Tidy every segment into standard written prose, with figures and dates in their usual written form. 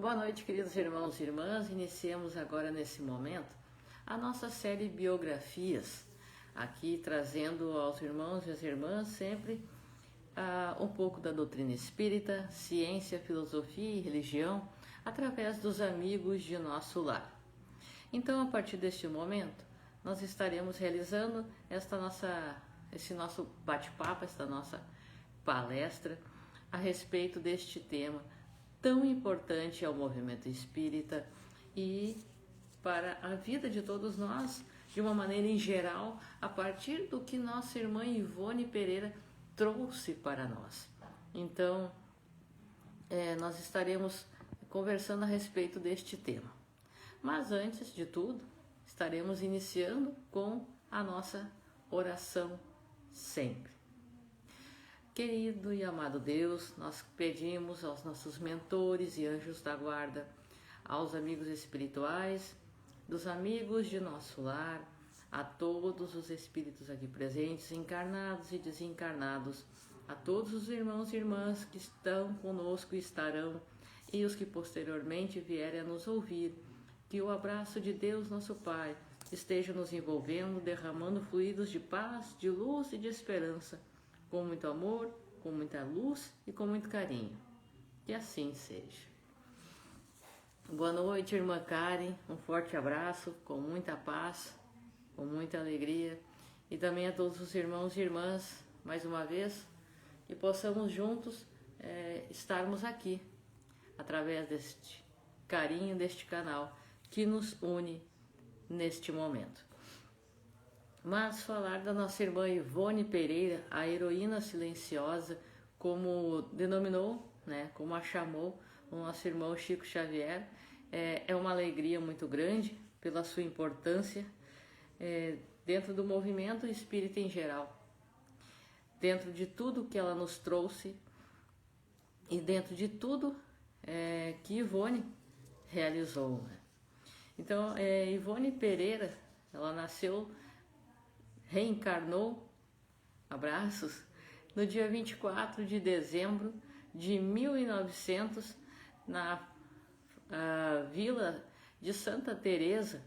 Boa noite, queridos irmãos e irmãs. Iniciemos agora nesse momento a nossa série Biografias, aqui trazendo aos irmãos e às irmãs sempre um pouco da doutrina espírita, ciência, filosofia e religião, através dos amigos de nosso lar. Então, a partir deste momento, nós estaremos realizando esse nosso bate-papo, esta nossa palestra a respeito deste tema tão importante ao movimento espírita e para a vida de todos nós, de uma maneira em geral, a partir do que nossa irmã Ivone Pereira trouxe para nós. Então, nós estaremos conversando a respeito deste tema. Mas antes de tudo, estaremos iniciando com a nossa oração sempre. Querido e amado Deus, nós pedimos aos nossos mentores e anjos da guarda, aos amigos espirituais, dos amigos de nosso lar, a todos os espíritos aqui presentes, encarnados e desencarnados, a todos os irmãos e irmãs que estão conosco e estarão, e os que posteriormente vierem a nos ouvir, que o abraço de Deus, nosso Pai, esteja nos envolvendo, derramando fluidos de paz, de luz e de esperança, com muito amor, com muita luz e com muito carinho. Que assim seja. Boa noite, irmã Karen. Um forte abraço, com muita paz, com muita alegria. E também a todos os irmãos e irmãs, mais uma vez, que possamos juntos estarmos aqui, através deste carinho, deste canal, que nos une neste momento. Mas falar da nossa irmã Ivone Pereira, a heroína silenciosa, como denominou, como a chamou o nosso irmão Chico Xavier, é uma alegria muito grande pela sua importância dentro do movimento espírita em geral, dentro de tudo que ela nos trouxe e dentro de tudo que Ivone realizou. Então, Ivone Pereira, ela reencarnou, abraços, no dia 24 de dezembro de 1900, na vila de Santa Teresa,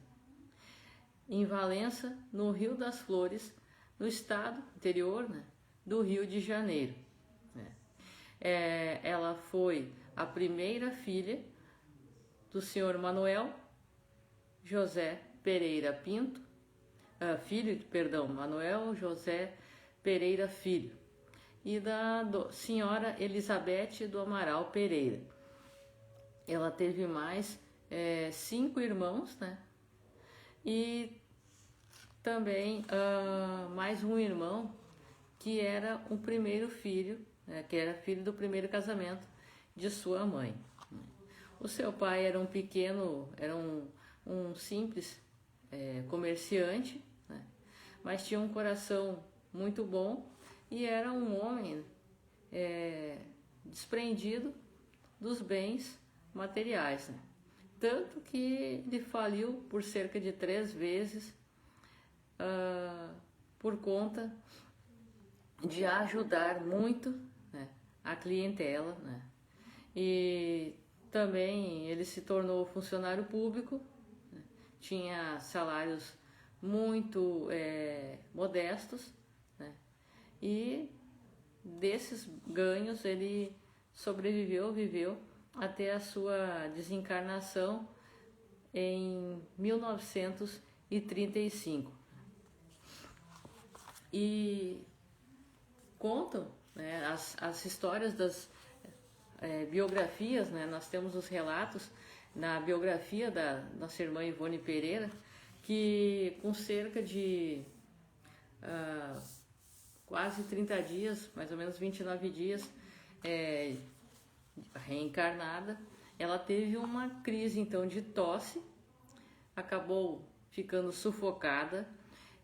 em Valença, no Rio das Flores, no estado interior do Rio de Janeiro. Ela foi a primeira filha do senhor Manuel José Pereira Pinto, Manuel José Pereira Filho, e da senhora Elizabeth do Amaral Pereira. Ela teve mais 5 irmãos, e também mais um irmão que era o primeiro filho, que era filho do primeiro casamento de sua mãe. O seu pai era um simples comerciante, mas tinha um coração muito bom e era um homem desprendido dos bens materiais. Tanto que ele faliu por cerca de 3 vezes por conta de ajudar muito a clientela. E também ele se tornou funcionário público, tinha salários muito modestos, e desses ganhos ele viveu até a sua desencarnação em 1935. E contam as histórias das biografias, nós temos os relatos na biografia da nossa irmã Ivone Pereira, que com cerca de quase 30 dias, mais ou menos 29 dias, reencarnada, ela teve uma crise então de tosse, acabou ficando sufocada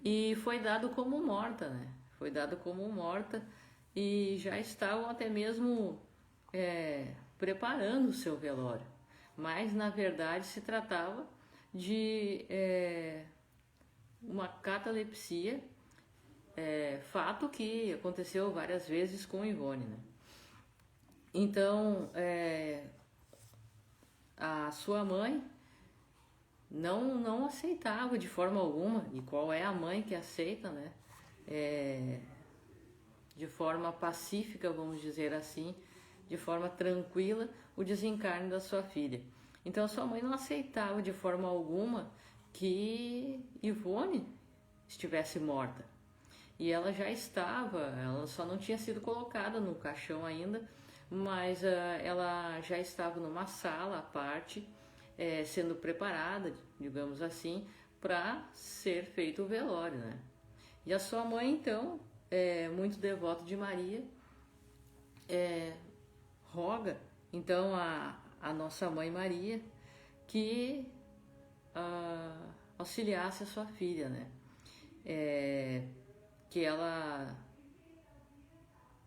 e foi dado como morta, Foi dado como morta e já estavam até mesmo preparando o seu velório, mas na verdade se tratava de uma catalepsia, fato que aconteceu várias vezes com Ivone. Então, a sua mãe não aceitava de forma alguma. E qual é a mãe que aceita, né? De forma pacífica, vamos dizer assim, de forma tranquila, o desencarne da sua filha. Então a sua mãe não aceitava de forma alguma que Ivone estivesse morta. E ela já estava, ela só não tinha sido colocada no caixão ainda, mas ela já estava numa sala à parte, sendo preparada, digamos assim, para ser feito o velório, né? E a sua mãe, então, muito devota de Maria, roga, então, a nossa mãe Maria, que auxiliasse a sua filha, né? Que ela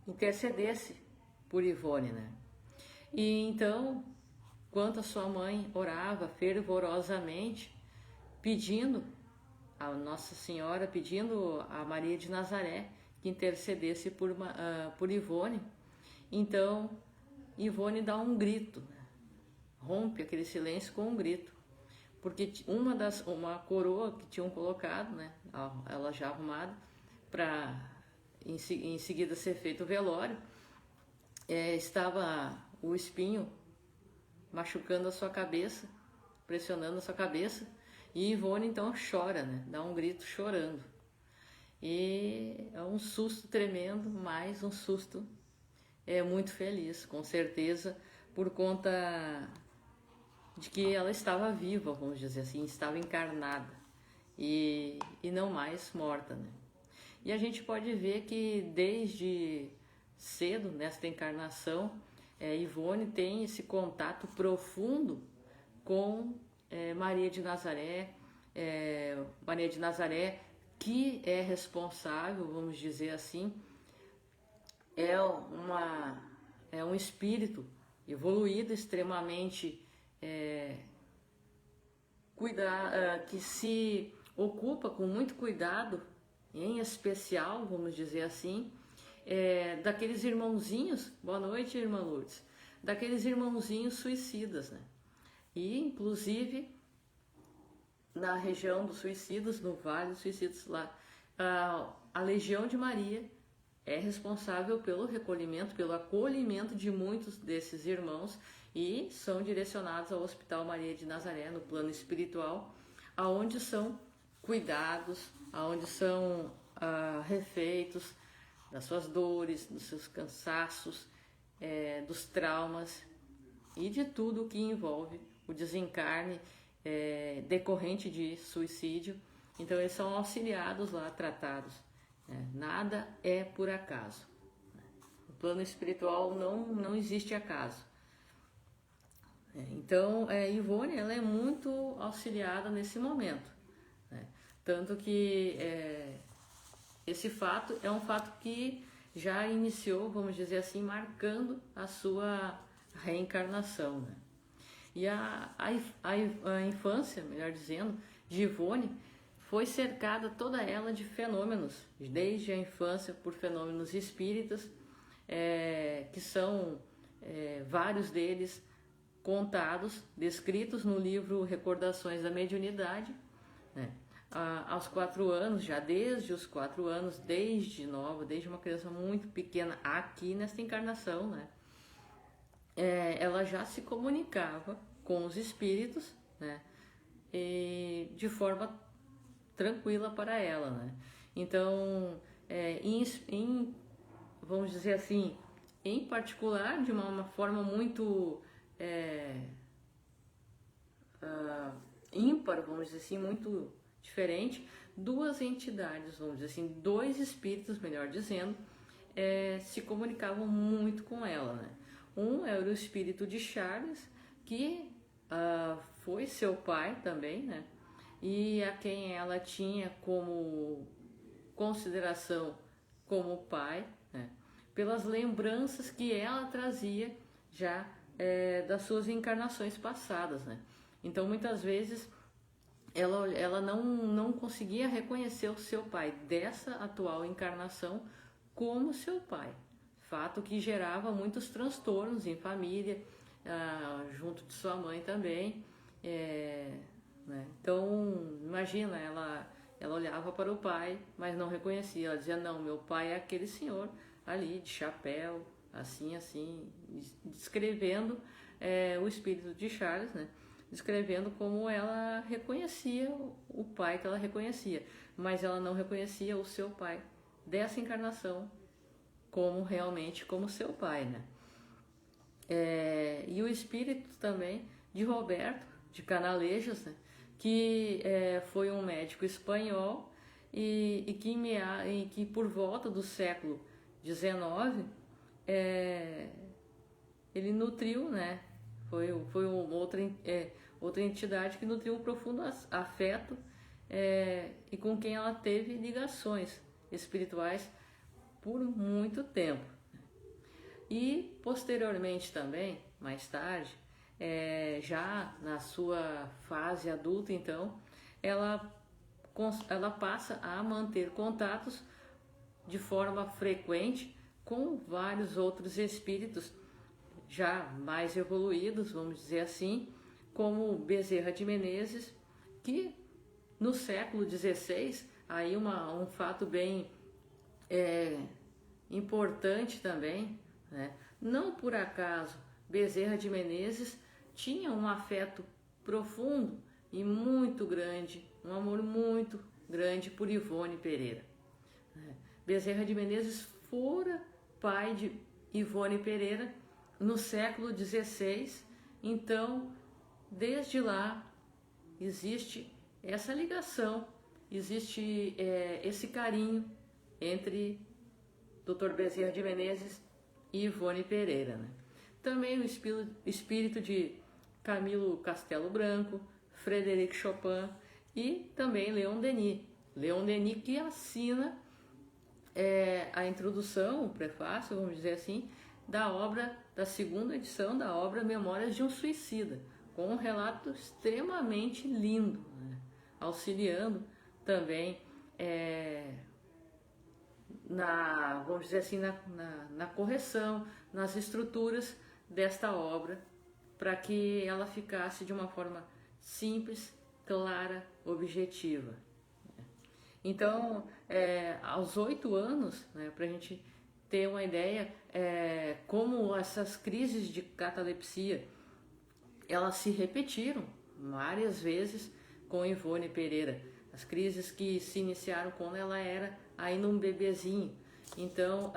intercedesse por Ivone, né? E então, quando a sua mãe orava fervorosamente, pedindo a Nossa Senhora, pedindo a Maria de Nazaré que intercedesse por Ivone, então Ivone dá um grito, né? Rompe aquele silêncio com um grito, porque uma coroa que tinham colocado, né? Ela já arrumada para em seguida ser feito o velório, estava o espinho machucando a sua cabeça, pressionando a sua cabeça, e Ivone então chora, né? Dá um grito chorando. E é um susto tremendo, mas um susto muito feliz, com certeza, por conta de que ela estava viva, vamos dizer assim, estava encarnada e não mais morta, né? E a gente pode ver que desde cedo, nesta encarnação, Ivone tem esse contato profundo com Maria de Nazaré, Maria de Nazaré que é responsável, vamos dizer assim, é um espírito evoluído, extremamente que se ocupa com muito cuidado, em especial, vamos dizer assim, daqueles irmãozinhos, boa noite, irmã Lourdes, daqueles irmãozinhos suicidas, né? E, inclusive, na região dos suicidas, no Vale dos Suicidas lá, a Legião de Maria é responsável pelo recolhimento, pelo acolhimento de muitos desses irmãos e são direcionados ao Hospital Maria de Nazaré, no plano espiritual, aonde são cuidados, aonde são refeitos das suas dores, dos seus cansaços, dos traumas e de tudo que envolve o desencarne decorrente de suicídio. Então eles são auxiliados lá, tratados. Nada é por acaso. No plano espiritual não existe acaso. Então Ivone, ela é muito auxiliada nesse momento, né? Tanto que esse fato é um fato que já iniciou, vamos dizer assim, marcando a sua reencarnação, né? E a infância, melhor dizendo, de Ivone foi cercada toda ela de fenômenos, desde a infância por fenômenos espíritas, que são vários deles contados, descritos no livro Recordações da Mediunidade, né? Aos 4 anos, já desde os 4 anos, desde uma criança muito pequena, aqui nesta encarnação, né? Ela já se comunicava com os espíritos, né? E de forma tranquila para ela, né? Então, vamos dizer assim, em particular, de uma forma muito ímpar, vamos dizer assim, muito diferente, duas entidades, vamos dizer assim, dois espíritos, melhor dizendo, se comunicavam muito com ela, né? Um era o espírito de Charles, que foi seu pai também, né? E a quem ela tinha como consideração como pai, né? Pelas lembranças que ela trazia já das suas encarnações passadas, né? Então muitas vezes ela não conseguia reconhecer o seu pai dessa atual encarnação como seu pai, fato que gerava muitos transtornos em família, junto de sua mãe também. Né? Então, imagina, ela olhava para o pai, mas não reconhecia. Ela dizia, não, meu pai é aquele senhor ali, de chapéu, assim, assim, descrevendo o espírito de Charles, né? Descrevendo como ela reconhecia o pai que ela reconhecia, mas ela não reconhecia o seu pai dessa encarnação como realmente como seu pai, né? E o espírito também de Roberto de Canalejas, né? Que foi um médico espanhol e que por volta do século XIX ele nutriu, né? Foi outra entidade que nutriu um profundo afeto e com quem ela teve ligações espirituais por muito tempo. E posteriormente também, mais tarde, já na sua fase adulta, então, ela passa a manter contatos de forma frequente com vários outros espíritos já mais evoluídos, vamos dizer assim, como Bezerra de Menezes, que no século XVI, aí um fato bem importante também, né? Não por acaso Bezerra de Menezes tinha um afeto profundo e muito grande, um amor muito grande por Ivone Pereira. Bezerra de Menezes fora pai de Ivone Pereira no século XVI, então desde lá existe essa ligação, existe esse carinho entre Dr. Bezerra de Menezes e Ivone Pereira, né? Também o espírito de Camilo Castelo Branco, Frederic Chopin e também Leon Denis. Leon Denis que assina a introdução, o prefácio, vamos dizer assim, da segunda edição da obra Memórias de um Suicida, com um relato extremamente lindo, né? Auxiliando também vamos dizer assim, na correção, nas estruturas desta obra, para que ela ficasse de uma forma simples, clara, objetiva. Então, aos 8 anos, né, para a gente ter uma ideia, como essas crises de catalepsia, elas se repetiram várias vezes com Ivone Pereira. As crises que se iniciaram quando ela era ainda um bebezinho. Então,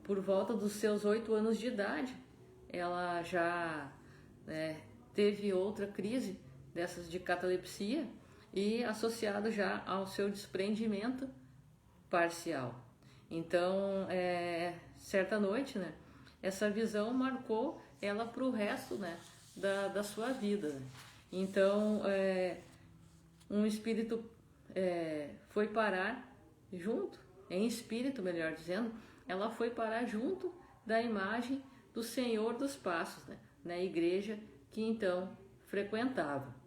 por volta dos seus 8 anos de idade, ela já teve outra crise dessas de catalepsia e associado já ao seu desprendimento parcial. Então, certa noite, né, essa visão marcou ela para o resto, né, da sua vida, né? Então, um espírito foi parar junto, em espírito, melhor dizendo, ela foi parar junto da imagem do Senhor dos Passos, né, na igreja que então frequentava.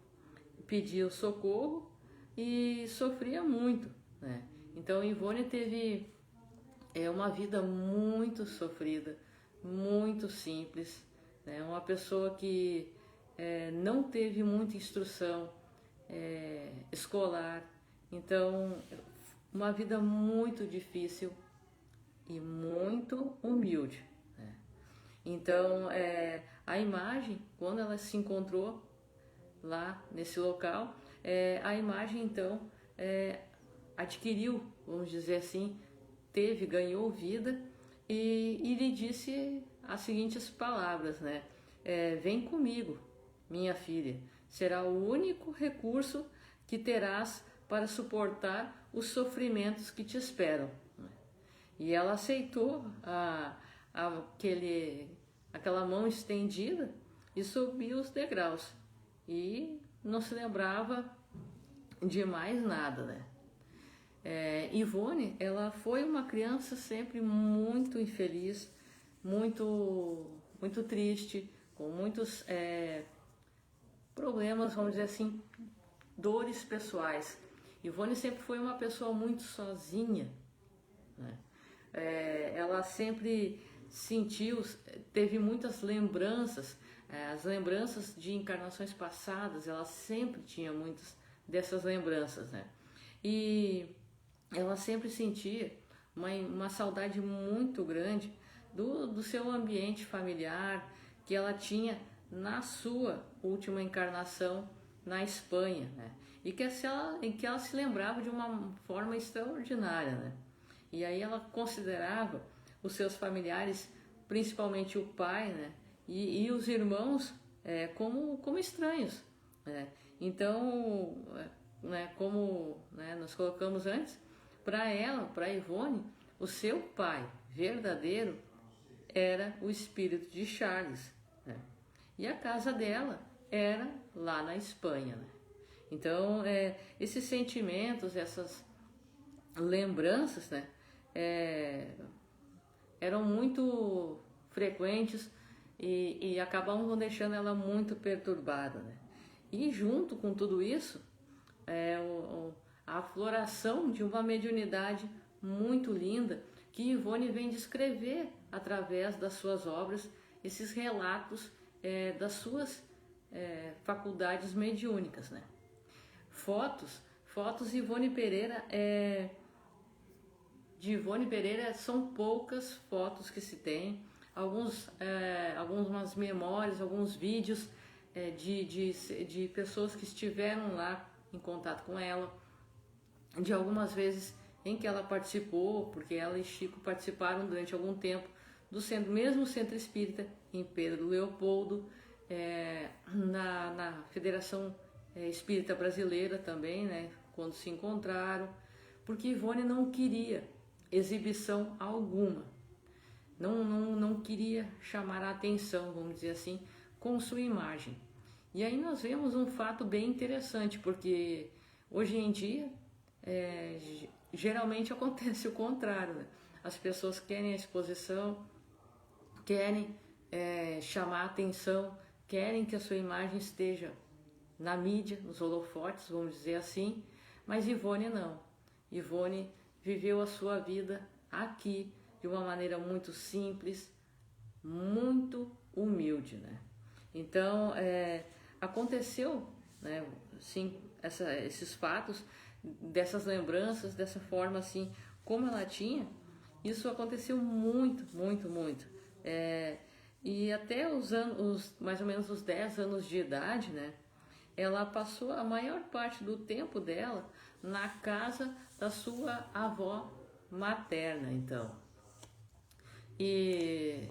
Pediu socorro e sofria muito, né? Então Ivone teve uma vida muito sofrida, muito simples, né? Uma pessoa que não teve muita instrução escolar, então uma vida muito difícil e muito humilde, né? Então a imagem, quando ela se encontrou lá nesse local, a imagem então adquiriu, vamos dizer assim, ganhou vida e lhe disse as seguintes palavras, né? Vem comigo, minha filha, será o único recurso que terás para suportar os sofrimentos que te esperam. E ela aceitou aquela mão estendida e subiu os degraus. E não se lembrava de mais nada, né? Ivone, ela foi uma criança sempre muito infeliz, muito, muito triste, com muitos problemas, vamos dizer assim, dores pessoais. Ivone sempre foi uma pessoa muito sozinha, né? Ela sempre sentiu, teve muitas lembranças, as lembranças de encarnações passadas, ela sempre tinha muitas dessas lembranças, né? E ela sempre sentia uma saudade muito grande do seu ambiente familiar que ela tinha na sua última encarnação na Espanha, né? E que ela se lembrava de uma forma extraordinária, né? E aí ela considerava os seus familiares, principalmente o pai, né? E os irmãos como estranhos, né? Então, né, como, né, nós colocamos antes, para ela, para Ivone, o seu pai verdadeiro era o espírito de Charles, né? E a casa dela era lá na Espanha, né? Então, esses sentimentos, essas lembranças, né, eram muito frequentes e acabavam deixando ela muito perturbada, né? E junto com tudo isso, a afloração de uma mediunidade muito linda que Ivone vem descrever através das suas obras, esses relatos das suas faculdades mediúnicas, né? Fotos de Ivone Pereira são poucas fotos que se tem, algumas memórias, alguns vídeos de pessoas que estiveram lá em contato com ela, de algumas vezes em que ela participou, porque ela e Chico participaram durante algum tempo do mesmo centro espírita em Pedro Leopoldo, na Federação Espírita Brasileira também, né, quando se encontraram, porque Ivone não queria exibição alguma, não queria chamar a atenção, vamos dizer assim, com sua imagem. E aí nós vemos um fato bem interessante, porque hoje em dia geralmente acontece o contrário, né? As pessoas querem a exposição, querem chamar a atenção, querem que a sua imagem esteja na mídia, nos holofotes, vamos dizer assim, mas Ivone não. Ivone viveu a sua vida aqui de uma maneira muito simples, muito humilde, né? Então, aconteceu, né, sim, esses fatos, dessas lembranças, dessa forma assim, como ela tinha, isso aconteceu muito, muito, muito. E até mais ou menos os 10 anos de idade, né, ela passou a maior parte do tempo dela na casa da sua avó materna, então. E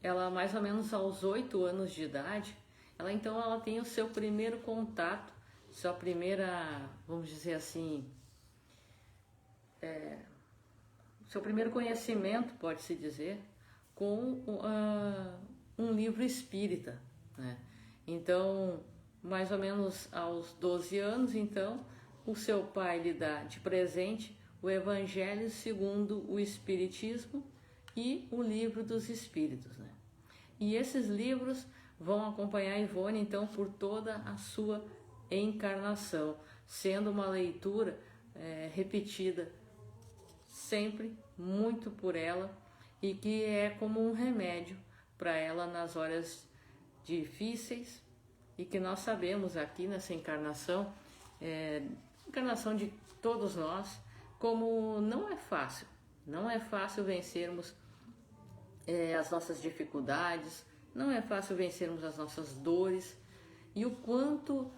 ela, mais ou menos aos 8 anos de idade, ela tem o seu primeiro contato, sua primeira, vamos dizer assim, seu primeiro conhecimento, pode-se dizer, com um livro espírita, né? Então, mais ou menos aos 12 anos, então, o seu pai lhe dá de presente o Evangelho segundo o Espiritismo e o Livro dos Espíritos, né? E esses livros vão acompanhar Ivone, então, por toda a sua encarnação, sendo uma leitura repetida sempre muito por ela e que é como um remédio para ela nas horas difíceis, e que nós sabemos aqui nessa encarnação, encarnação de todos nós, como não é fácil vencermos as nossas dificuldades, não é fácil vencermos as nossas dores, e o quanto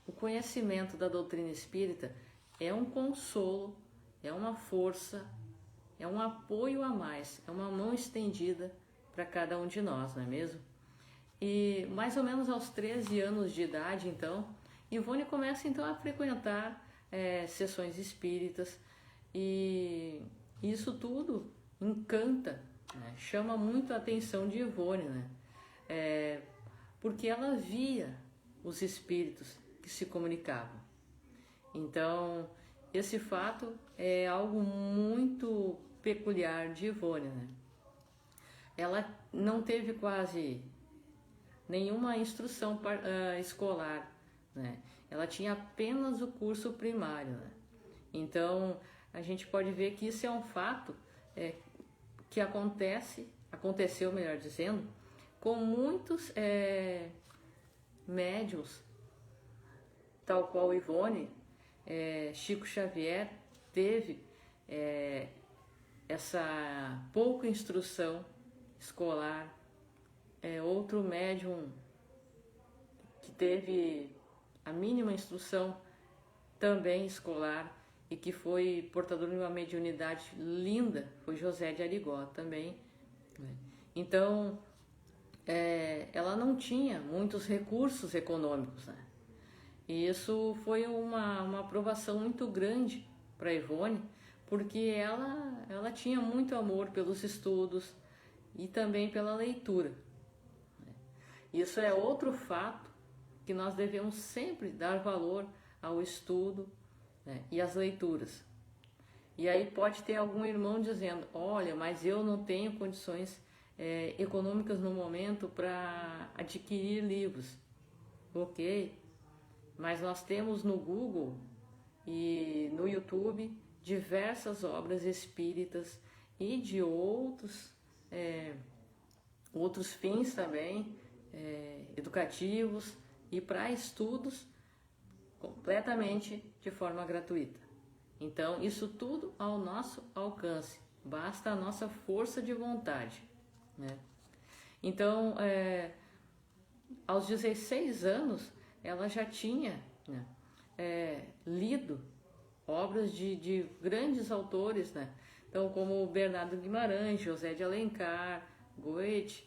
o conhecimento da doutrina espírita é um consolo, é uma força, é um apoio a mais, é uma mão estendida para cada um de nós, não é mesmo? E mais ou menos aos 13 anos de idade, então, Ivone começa então a frequentar sessões espíritas, e isso tudo encanta, né? Chama muito a atenção de Ivone, né? Porque ela via os espíritos que se comunicavam. Então, esse fato é algo muito peculiar de Ivone, né? Ela não teve quase nenhuma instrução escolar, né? Ela tinha apenas o curso primário, né? Então, a gente pode ver que isso é um fato que aconteceu, melhor dizendo, com muitos médiums, tal qual Ivone, Chico Xavier teve essa pouca instrução escolar, outro médium que teve a mínima instrução também escolar e que foi portador de uma mediunidade linda, foi José de Arigó também. Então, ela não tinha muitos recursos econômicos, né? E isso foi uma aprovação muito grande para Ivone, porque ela tinha muito amor pelos estudos e também pela leitura. Isso é outro fato que nós devemos sempre dar valor ao estudo, né, e às leituras. E aí pode ter algum irmão dizendo, olha, mas eu não tenho condições econômicas no momento para adquirir livros. Ok, mas nós temos no Google e no YouTube diversas obras espíritas e de outros fins também, educativos e para estudos completamente de forma gratuita. Então, isso tudo ao nosso alcance, basta a nossa força de vontade, né? Então, aos 16 anos, ela já tinha, né, lido obras de grandes autores, né? Então, como Bernardo Guimarães, José de Alencar, Goethe,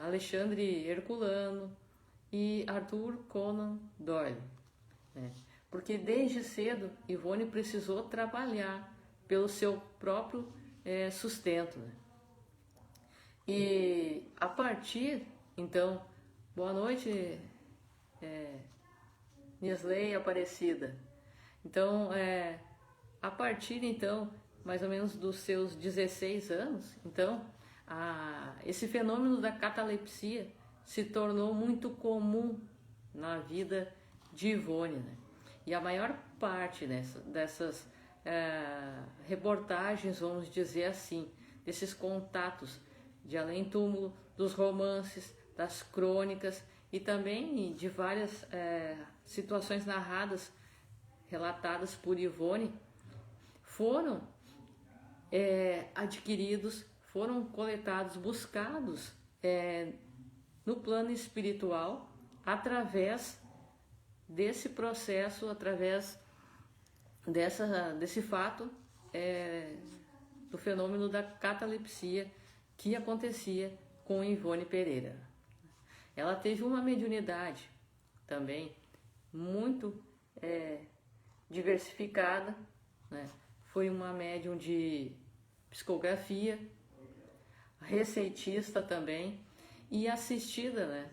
Alexandre Herculano e Arthur Conan Doyle, né? Porque desde cedo Ivone precisou trabalhar pelo seu próprio sustento, né? E a partir, então, boa noite, Nisley Aparecida. Então, a partir então, mais ou menos dos seus 16 anos, então, esse fenômeno da catalepsia se tornou muito comum na vida de Ivone, né? E a maior parte dessas reportagens, vamos dizer assim, desses contatos de além-túmulo, dos romances, das crônicas e também de várias situações narradas, relatadas por Ivone, foram adquiridos, foram coletados, buscados no plano espiritual através desse processo, através desse fato do fenômeno da catalepsia que acontecia com Ivone Pereira. Ela teve uma mediunidade também muito diversificada, né? Foi uma médium de psicografia, receitista também e assistida, né?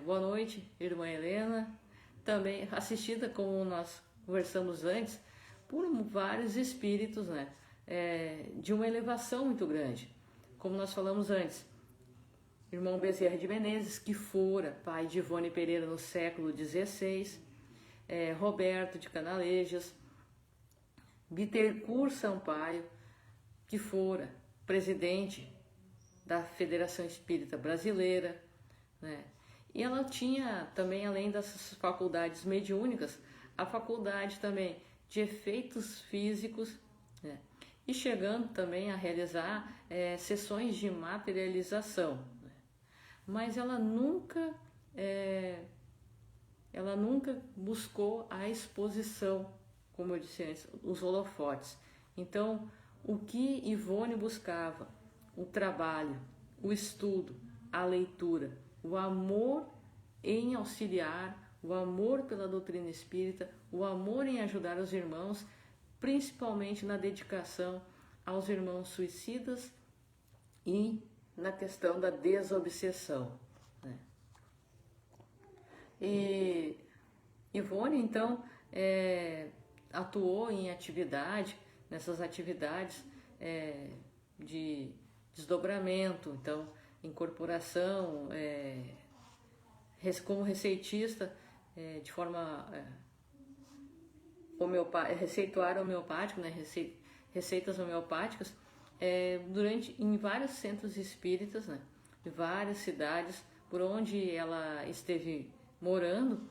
Boa noite, irmã Helena. Também assistida, como nós conversamos antes, por vários espíritos, né? De uma elevação muito grande. Como nós falamos antes, irmão Bezerra de Menezes, que fora pai de Ivone Pereira no século XVI, Roberto de Canalejas, Bittencourt Sampaio, que fora presidente da Federação Espírita Brasileira, né? E ela tinha também, além dessas faculdades mediúnicas, a faculdade também de efeitos físicos, né? E chegando também a realizar sessões de materialização, né? Mas ela nunca buscou a exposição, como eu disse antes, os holofotes. Então, o que Ivone buscava? O trabalho, o estudo, a leitura, o amor em auxiliar, o amor pela doutrina espírita, o amor em ajudar os irmãos, principalmente na dedicação aos irmãos suicidas e na questão da desobsessão, né? E Ivone, então, atuou em nessas atividades de desdobramento, então, incorporação, como receitista, de forma receituário homeopático, né? receitas homeopáticas em vários centros espíritas, né, de várias cidades por onde ela esteve morando,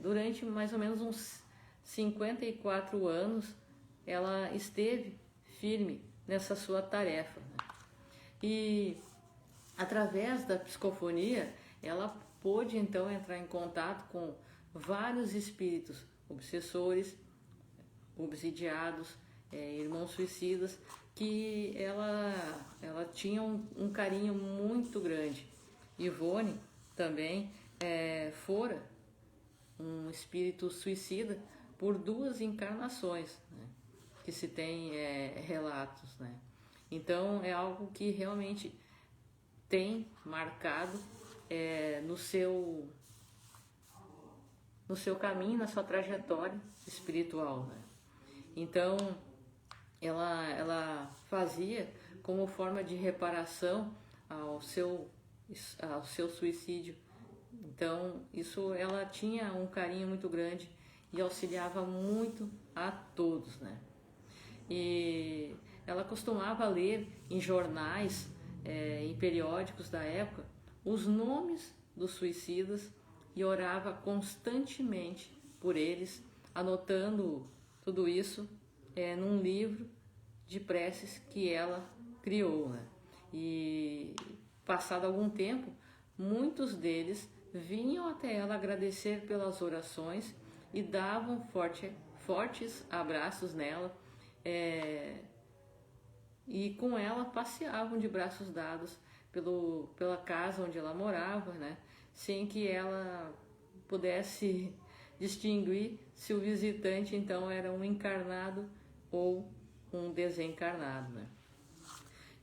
durante mais ou menos uns 54 anos, ela esteve firme nessa sua tarefa, né? E através da psicofonia, ela pôde então entrar em contato com vários espíritos obsessores, obsidiados, irmãos suicidas, que ela tinha um carinho muito grande. Ivone também fora um espírito suicida por 2 encarnações, né, que se tem relatos, né? Então é algo que realmente tem marcado no seu caminho, na sua trajetória espiritual, né? Então ela fazia como forma de reparação ao seu suicídio. Então ela tinha um carinho muito grande e auxiliava muito a todos, né? E ela costumava ler em jornais, em periódicos da época, os nomes dos suicidas e orava constantemente por eles, anotando tudo isso num livro de preces que ela criou, né? E passado algum tempo, muitos deles vinham até ela agradecer pelas orações e davam fortes abraços nela, e com ela passeavam de braços dados pela casa onde ela morava, né? Sem que ela pudesse distinguir se o visitante então era um encarnado ou um desencarnado, né?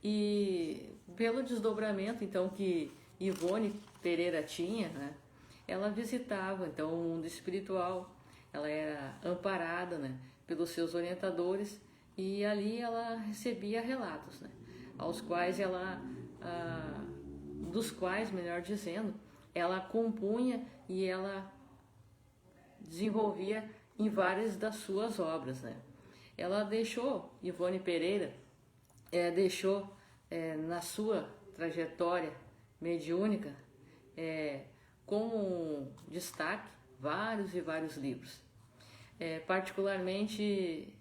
E pelo desdobramento então que Ivone Pereira tinha, né, ela visitava então o mundo espiritual, ela era amparada, né, pelos seus orientadores, e ali ela recebia relatos, né, dos quais, melhor dizendo, ela compunha e ela desenvolvia em várias das suas obras, né. Ivone Pereira deixou na sua trajetória mediúnica como destaque vários e vários livros. Particularmente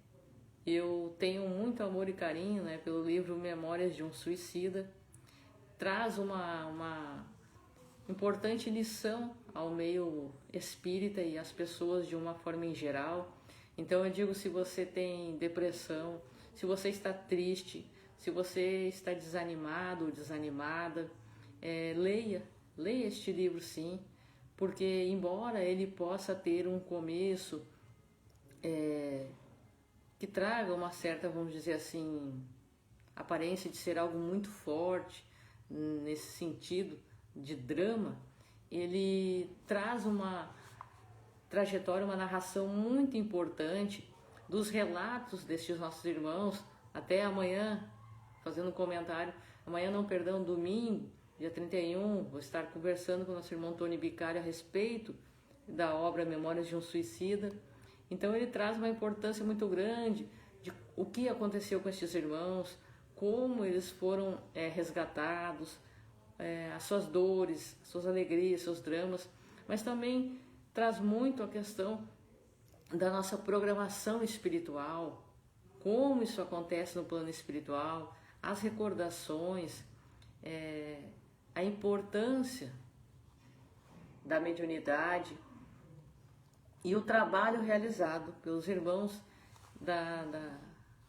eu tenho muito amor e carinho, né, pelo livro Memórias de um Suicida. Traz uma importante lição ao meio espírita e às pessoas de uma forma em geral. Então eu digo, se você tem depressão, se você está triste, se você está desanimado ou desanimada, leia este livro sim, porque embora ele possa ter um começo que traga uma certa, vamos dizer assim, aparência de ser algo muito forte, nesse sentido de drama, ele traz uma trajetória, uma narração muito importante dos relatos destes nossos irmãos. Até amanhã, fazendo um comentário, domingo, dia 31, vou estar conversando com o nosso irmão Tony Bicário a respeito da obra Memórias de um Suicida. Então ele traz uma importância muito grande de o que aconteceu com estes irmãos, como eles foram resgatados, as suas dores, as suas alegrias, seus dramas, mas também traz muito a questão da nossa programação espiritual, como isso acontece no plano espiritual, as recordações, a importância da mediunidade e o trabalho realizado pelos irmãos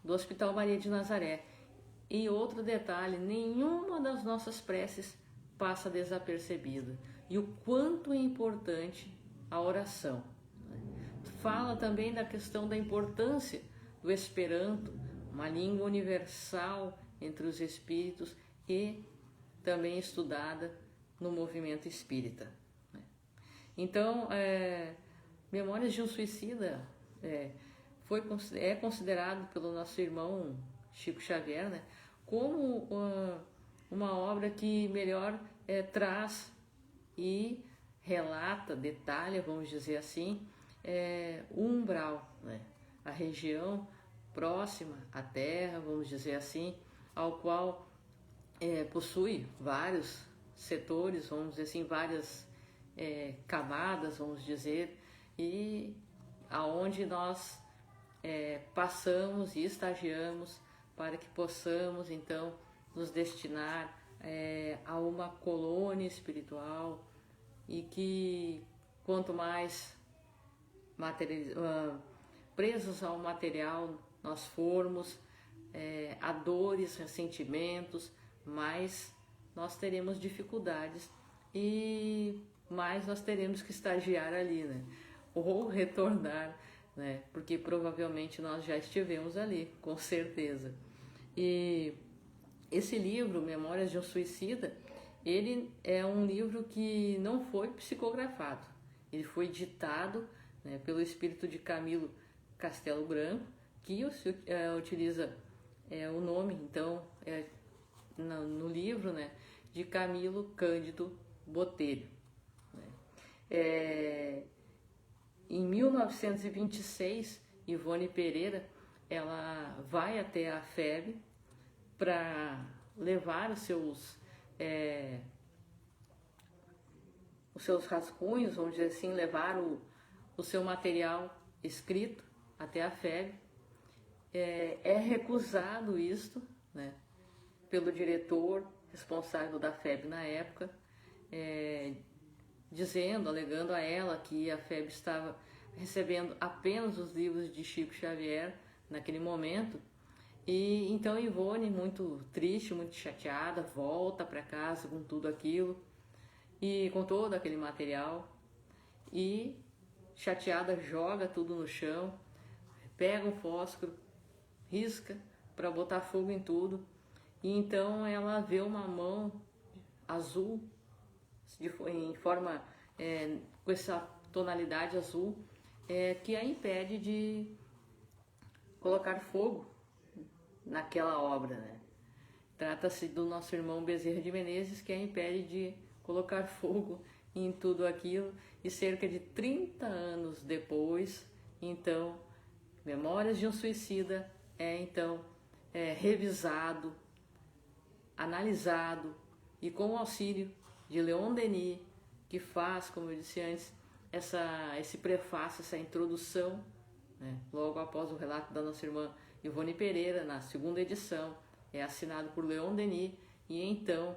do Hospital Maria de Nazaré. E outro detalhe, nenhuma das nossas preces passa desapercebida. E o quanto é importante a oração. Fala também da questão da importância do Esperanto, uma língua universal entre os espíritos e também estudada no movimento espírita. Então, Memórias de um Suicida é considerado pelo nosso irmão Chico Xavier, né, como uma obra que melhor traz e relata, detalha, vamos dizer assim, o umbral, né, a região próxima à Terra, vamos dizer assim, ao qual possui vários setores, vamos dizer assim, várias camadas, vamos dizer, e aonde nós passamos e estagiamos para que possamos então nos destinar a uma colônia espiritual, e que quanto mais presos ao material nós formos, a dores, ressentimentos, mais nós teremos dificuldades e mais nós teremos que estagiar ali, né? Ou retornar, né? Porque provavelmente nós já estivemos ali, com certeza. E esse livro, Memórias de um Suicida, ele é um livro que não foi psicografado. Ele foi ditado, né, pelo espírito de Camilo Castelo Branco, que utiliza o nome, então, no livro, né, de Camilo Cândido Botelho. Em 1926, Ivone Pereira ela vai até a FEB para levar os seus rascunhos, vamos dizer assim, levar o seu material escrito até a FEB. É recusado isto, né, pelo diretor responsável da FEB na época, alegando a ela que a FEB estava recebendo apenas os livros de Chico Xavier naquele momento. E então Ivone, muito triste, muito chateada, volta para casa com tudo aquilo e com todo aquele material, e chateada joga tudo no chão, pega um fósforo, risca para botar fogo em tudo, e então ela vê uma mão azul em forma com essa tonalidade azul, que a impede de colocar fogo naquela obra, né? Trata-se do nosso irmão Bezerra de Menezes, que a impede de colocar fogo em tudo aquilo, e cerca de 30 anos depois, então, Memórias de um Suicida revisado, analisado, e com o auxílio de Leon Denis, que faz, como eu disse antes, esse prefácio, essa introdução, né, logo após o relato da nossa irmã Ivone Pereira, na segunda edição, é assinado por Leon Denis, e então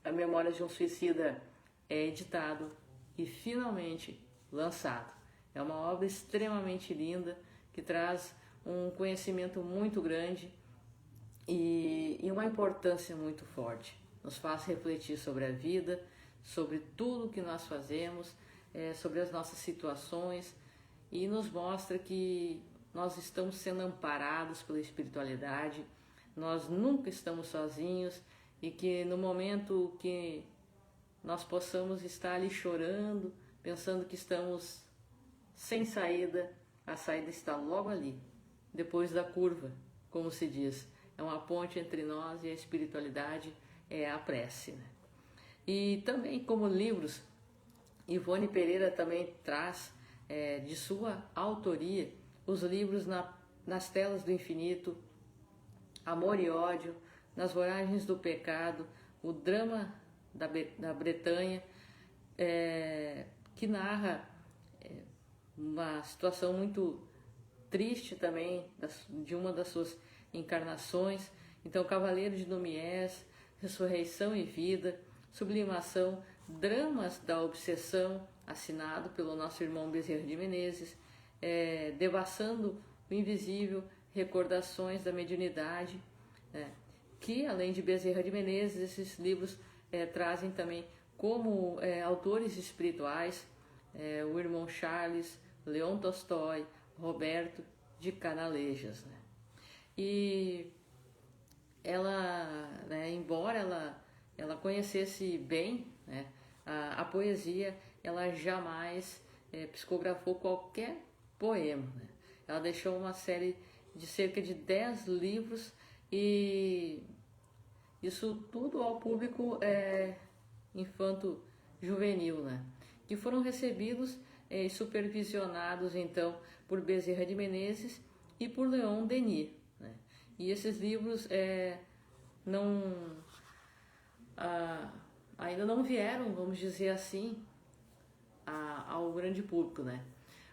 a Memórias de um Suicida é editado e finalmente lançado. É uma obra extremamente linda, que traz um conhecimento muito grande e uma importância muito forte. Nos faz refletir sobre a vida, sobre tudo que nós fazemos, sobre as nossas situações, e nos mostra que nós estamos sendo amparados pela espiritualidade, nós nunca estamos sozinhos, e que no momento que nós possamos estar ali chorando, pensando que estamos sem saída, a saída está logo ali, depois da curva, como se diz. É uma ponte entre nós e a espiritualidade, é a prece, né? E também, como livros, Ivone Pereira também traz de sua autoria os livros Nas Telas do Infinito, Amor e Ódio, Nas Voragens do Pecado, O Drama da Bretanha, que narra uma situação muito triste também de uma das suas encarnações. Então, Cavaleiro de Nomies, Ressurreição e Vida, Sublimação, Dramas da Obsessão, assinado pelo nosso irmão Bezerra de Menezes, Devassando o Invisível, Recordações da Mediunidade, que além de Bezerra de Menezes, esses livros trazem também como autores espirituais o irmão Charles, Leon Tolstói, Roberto de Canalejas, né? E ela, embora ela conhecesse bem, né, a poesia, ela jamais psicografou qualquer poema, né? Ela deixou uma série de cerca de 10 livros, e isso tudo ao público infanto-juvenil, né? Que foram recebidos e supervisionados então por Bezerra de Menezes, e por Leon Denis, né? E esses livros não ainda não vieram, vamos dizer assim, ao grande público, né?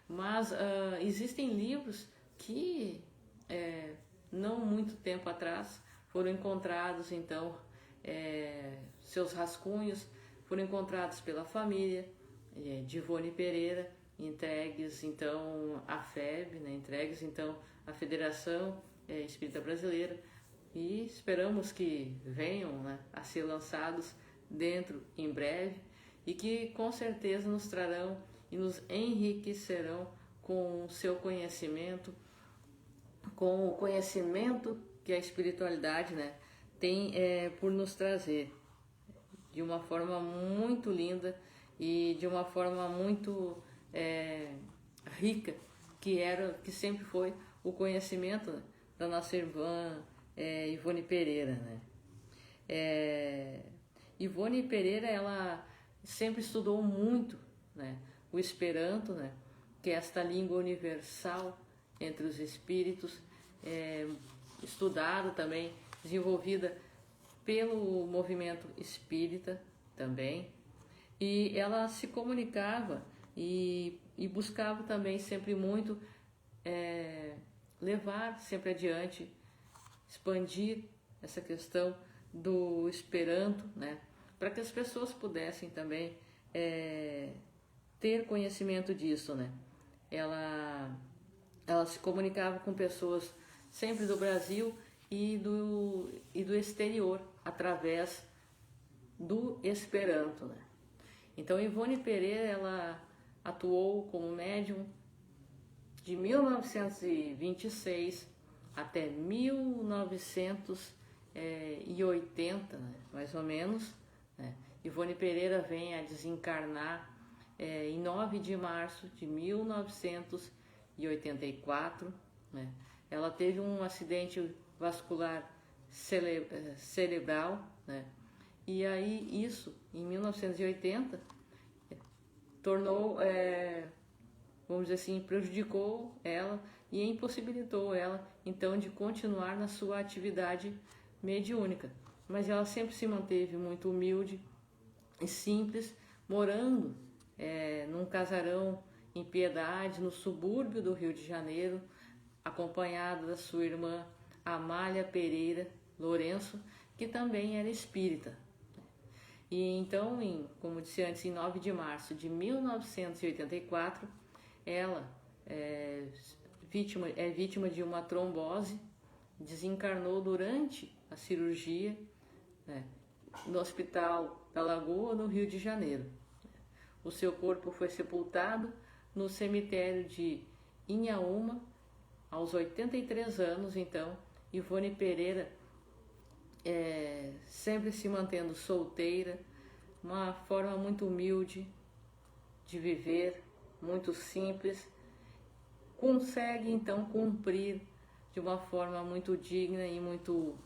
Mas existem livros que não muito tempo atrás foram encontrados, então seus rascunhos foram encontrados pela família de Ivone Pereira, entregues então à FEB, né? Entregues então à Federação Espírita Brasileira, e esperamos que venham, né, a ser lançados dentro em breve, e que com certeza nos trarão e nos enriquecerão com o seu conhecimento, com o conhecimento que a espiritualidade, né, tem por nos trazer de uma forma muito linda e de uma forma muito rica, que sempre foi o conhecimento, né, da nossa irmã Ivone Pereira, né? Ivone Pereira, ela sempre estudou muito, né, o Esperanto, né, que é esta língua universal entre os espíritos, estudada também, desenvolvida pelo movimento espírita também, e ela se comunicava e buscava também sempre muito levar sempre adiante, expandir essa questão do Esperanto, né, para que as pessoas pudessem também ter conhecimento disso, né. Ela se comunicava com pessoas sempre do Brasil e do exterior, através do Esperanto, né. Então, Ivone Pereira, ela atuou como médium de 1926 até 1980, né, mais ou menos, né. Ivone Pereira vem a desencarnar em 9 de março de 1984, né. Ela teve um acidente vascular cerebral, né, e aí isso, em 1980, tornou, vamos dizer assim, prejudicou ela e impossibilitou ela, então, de continuar na sua atividade mediúnica. Mas ela sempre se manteve muito humilde e simples, morando num casarão em Piedade, no subúrbio do Rio de Janeiro, acompanhada da sua irmã Amália Pereira Lourenço, que também era espírita. E então, como disse antes, em 9 de março de 1984, ela é vítima de uma trombose, desencarnou durante a cirurgia, né, no Hospital da Lagoa, no Rio de Janeiro. O seu corpo foi sepultado no cemitério de Inhaúma, aos 83 anos. Então, Ivone Pereira, sempre se mantendo solteira, uma forma muito humilde de viver, muito simples, consegue então cumprir de uma forma muito digna e muito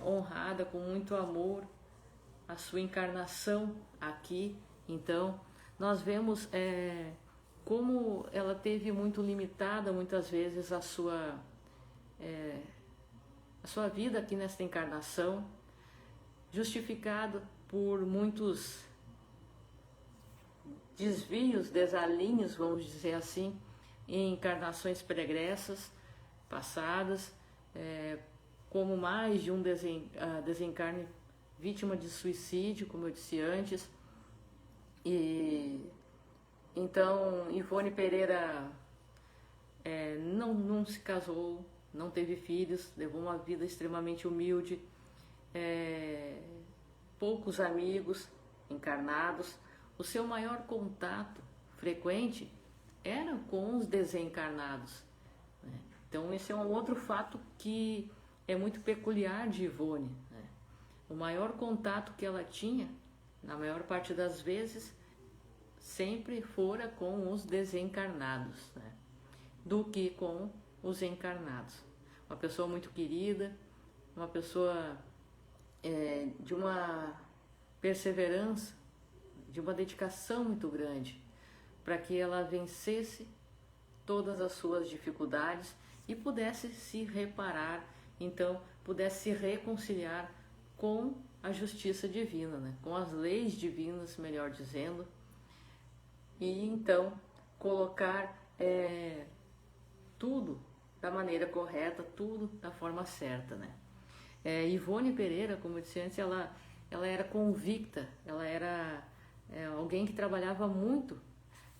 honrada, com muito amor, a sua encarnação aqui. Então, nós vemos como ela teve muito limitada, muitas vezes, a sua vida aqui nesta encarnação, justificado por muitos desvios, desalinhos, vamos dizer assim, em encarnações pregressas, passadas, como mais de um desencarne vítima de suicídio, como eu disse antes. E então Ivone Pereira não se casou, não teve filhos, levou uma vida extremamente humilde, poucos amigos encarnados. O seu maior contato frequente era com os desencarnados, né? Então esse é um outro fato que é muito peculiar de Ivone, né? O maior contato que ela tinha, na maior parte das vezes, sempre fora com os desencarnados, né, do que com os encarnados. Uma pessoa muito querida, uma pessoa de uma perseverança, de uma dedicação muito grande, para que ela vencesse todas as suas dificuldades e pudesse se reparar, então pudesse se reconciliar com a justiça divina, né? Com as leis divinas, melhor dizendo, e então colocar tudo da maneira correta, tudo da forma certa, né? Ivone Pereira, como eu disse antes, ela era convicta, ela era alguém que trabalhava muito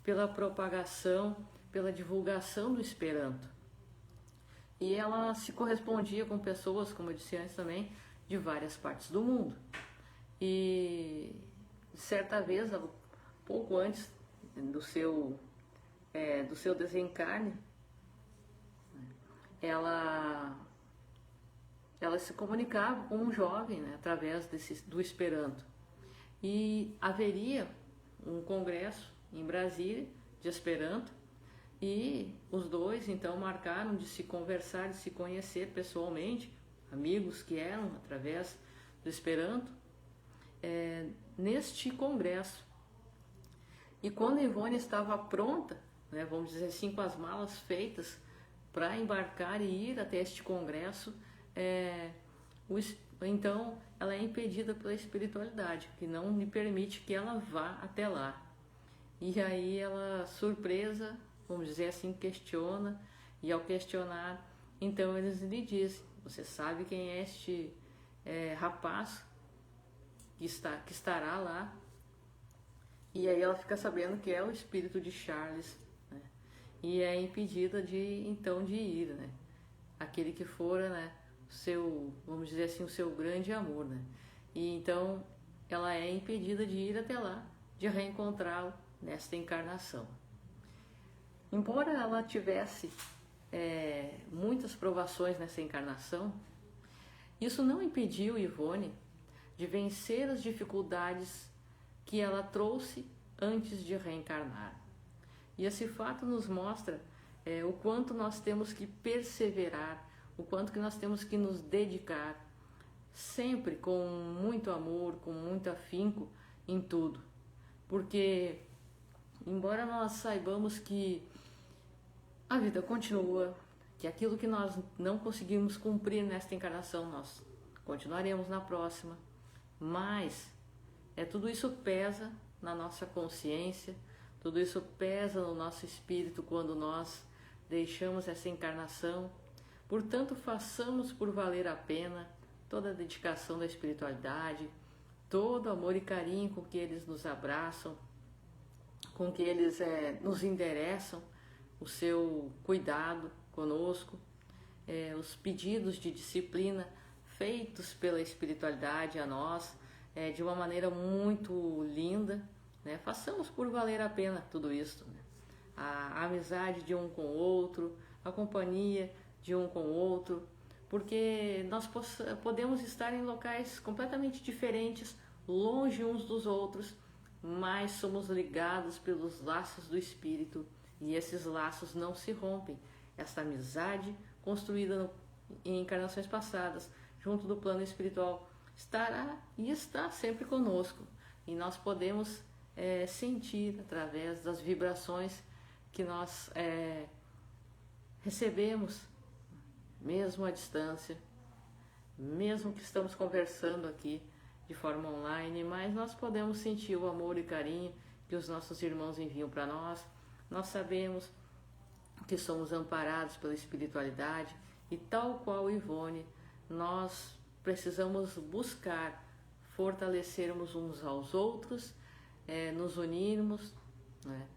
pela propagação, pela divulgação do Esperanto. E ela se correspondia com pessoas, como eu disse antes também, de várias partes do mundo. E certa vez, pouco antes do seu desencarne, ela se comunicava com um jovem, né, através do Esperanto. E haveria um congresso em Brasília de Esperanto, e os dois então marcaram de se conversar, de se conhecer pessoalmente, amigos que eram através do Esperanto, neste congresso. E quando Ivone estava pronta, né, vamos dizer assim, com as malas feitas para embarcar e ir até este congresso, então ela é impedida pela espiritualidade, que não lhe permite que ela vá até lá. E aí ela, surpresa, vamos dizer assim, questiona, e ao questionar, então eles lhe dizem: você sabe quem é este rapaz que estará lá? E aí ela fica sabendo que é o espírito de Charles, né? E é impedida de ir, né? Aquele que fora, né, vamos dizer assim, o seu grande amor, né? E então ela é impedida de ir até lá, de reencontrá-lo nesta encarnação. Embora ela tivesse muitas provações nessa encarnação, isso não impediu Ivone de vencer as dificuldades que ela trouxe antes de reencarnar. E esse fato nos mostra o quanto nós temos que perseverar, o quanto que nós temos que nos dedicar, sempre com muito amor, com muito afinco em tudo. Porque, embora nós saibamos que a vida continua, que aquilo que nós não conseguimos cumprir nesta encarnação, nós continuaremos na próxima, mas tudo isso pesa na nossa consciência, tudo isso pesa no nosso espírito quando nós deixamos essa encarnação. Portanto, façamos por valer a pena toda a dedicação da espiritualidade, todo o amor e carinho com que eles nos abraçam, com que eles nos endereçam o seu cuidado conosco, os pedidos de disciplina feitos pela espiritualidade a nós, de uma maneira muito linda, né? Façamos por valer a pena tudo isso, né? A amizade de um com o outro, a companhia de um com o outro, porque nós podemos estar em locais completamente diferentes, longe uns dos outros, mas somos ligados pelos laços do Espírito, e esses laços não se rompem. Esta amizade construída em encarnações passadas, junto do plano espiritual, estará e está sempre conosco, e nós podemos sentir através das vibrações que nós recebemos, mesmo à distância, mesmo que estamos conversando aqui de forma online, mas nós podemos sentir o amor e carinho que os nossos irmãos enviam para nós. Nós sabemos que somos amparados pela espiritualidade, e tal qual Ivone, nós precisamos buscar fortalecermos uns aos outros, nos unirmos, né?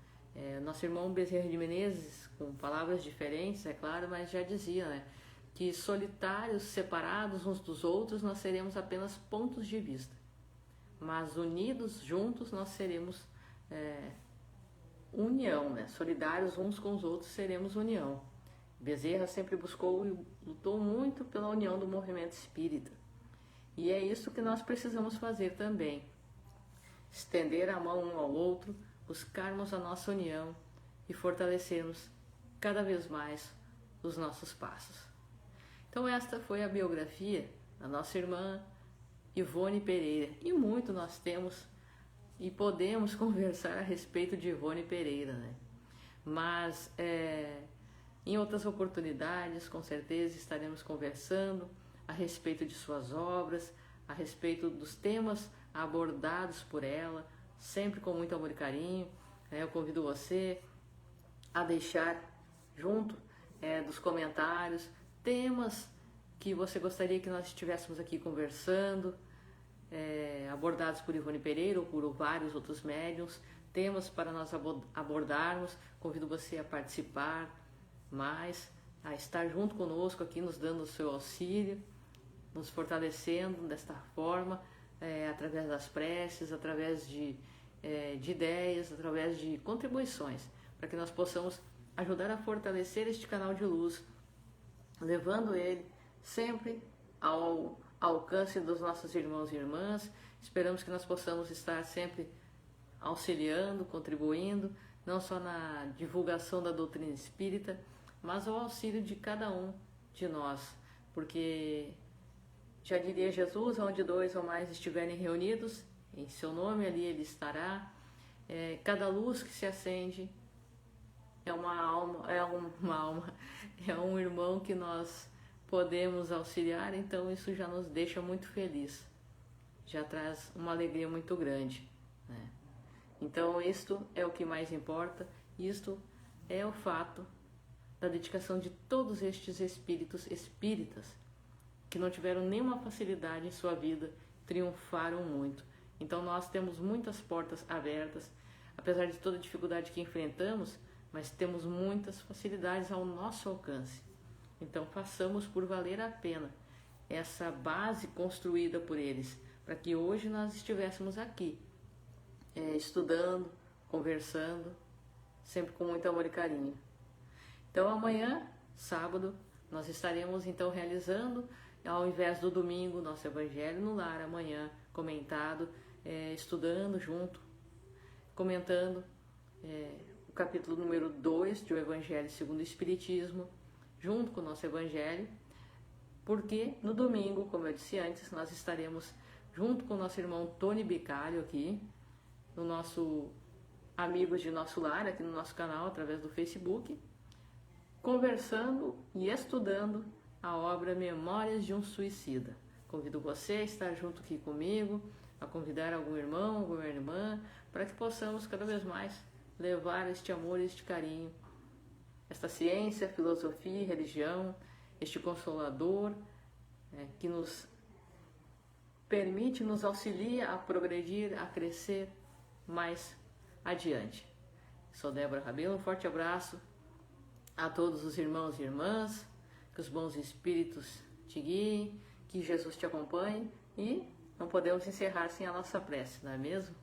Nosso irmão Bezerra de Menezes, com palavras diferentes, é claro, mas já dizia, né, que solitários, separados uns dos outros, nós seremos apenas pontos de vista, mas unidos juntos nós seremos união, né? Solidários uns com os outros seremos união. Bezerra sempre buscou e lutou muito pela união do movimento espírita, e é isso que nós precisamos fazer também: estender a mão um ao outro, buscarmos a nossa união e fortalecermos cada vez mais os nossos passos. Então esta foi a biografia da nossa irmã Ivone Pereira, e muito nós temos e podemos conversar a respeito de Ivone Pereira, né? Mas Em outras oportunidades, com certeza, estaremos conversando a respeito de suas obras, a respeito dos temas abordados por ela, sempre com muito amor e carinho. Eu convido você a deixar junto dos comentários temas que você gostaria que nós estivéssemos aqui conversando, abordados por Ivone Pereira ou por vários outros médiuns, temas para nós abordarmos. Convido você a participar mais, a estar junto conosco aqui, nos dando o seu auxílio, nos fortalecendo desta forma, através das preces, através de ideias, através de contribuições, para que nós possamos ajudar a fortalecer este canal de luz, levando ele sempre ao alcance dos nossos irmãos e irmãs. Esperamos que nós possamos estar sempre auxiliando, contribuindo, não só na divulgação da doutrina espírita, mas ao auxílio de cada um de nós, porque já diria Jesus, onde 2 ou mais estiverem reunidos, em seu nome ali ele estará. Cada luz que se acende é um irmão que nós podemos auxiliar, então isso já nos deixa muito feliz, já traz uma alegria muito grande, né? Então isto é o que mais importa, isto é o fato da dedicação de todos estes espíritos espíritas que não tiveram nenhuma facilidade em sua vida, triunfaram muito. Então nós temos muitas portas abertas, apesar de toda a dificuldade que enfrentamos, mas temos muitas facilidades ao nosso alcance. Então façamos por valer a pena essa base construída por eles, para que hoje nós estivéssemos aqui, estudando, conversando, sempre com muito amor e carinho. Então amanhã, sábado, nós estaremos então realizando, ao invés do domingo, nosso Evangelho no Lar, amanhã comentado, estudando junto, comentando o capítulo número 2 do Evangelho segundo o Espiritismo, junto com o nosso Evangelho, porque no domingo, como eu disse antes, nós estaremos junto com o nosso irmão Tony Bicalho aqui, no nosso Amigos de Nosso Lar, aqui no nosso canal, através do Facebook, conversando e estudando a obra Memórias de um Suicida. Convido você a estar junto aqui comigo, a convidar algum irmão, alguma irmã, para que possamos cada vez mais levar este amor, este carinho, esta ciência, filosofia, religião, este consolador que nos permite, nos auxilia a progredir, a crescer mais adiante. Sou Débora Rabelo, um forte abraço a todos os irmãos e irmãs, que os bons espíritos te guiem, que Jesus te acompanhe, e não podemos encerrar sem a nossa prece, não é mesmo?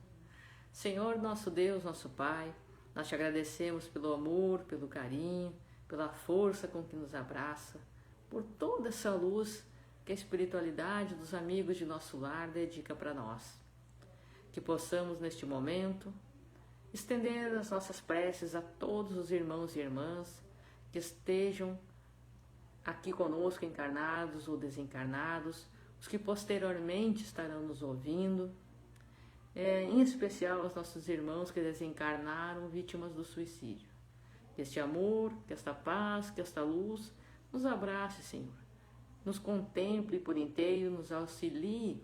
Senhor, nosso Deus, nosso Pai, nós te agradecemos pelo amor, pelo carinho, pela força com que nos abraça, por toda essa luz que a espiritualidade dos amigos de nosso lar dedica para nós. Que possamos neste momento estender as nossas preces a todos os irmãos e irmãs que estejam aqui conosco, encarnados ou desencarnados, os que posteriormente estarão nos ouvindo, em especial aos nossos irmãos que desencarnaram vítimas do suicídio. Que este amor, que esta paz, que esta luz nos abrace, Senhor, nos contemple por inteiro, nos auxilie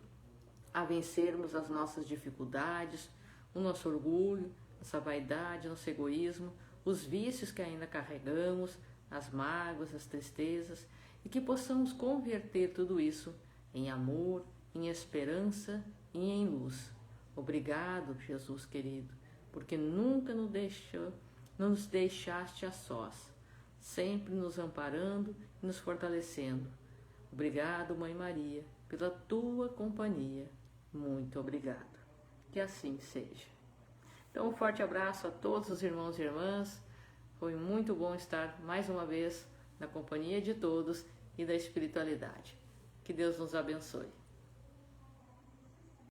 a vencermos as nossas dificuldades, o nosso orgulho, nossa vaidade, nosso egoísmo, os vícios que ainda carregamos, as mágoas, as tristezas, e que possamos converter tudo isso em amor, em esperança e em luz. Obrigado, Jesus querido, porque nunca não nos deixaste a sós, sempre nos amparando e nos fortalecendo. Obrigado, Mãe Maria, pela tua companhia. Muito obrigado. Que assim seja. Então, um forte abraço a todos os irmãos e irmãs. Foi muito bom estar mais uma vez na companhia de todos e da espiritualidade. Que Deus nos abençoe.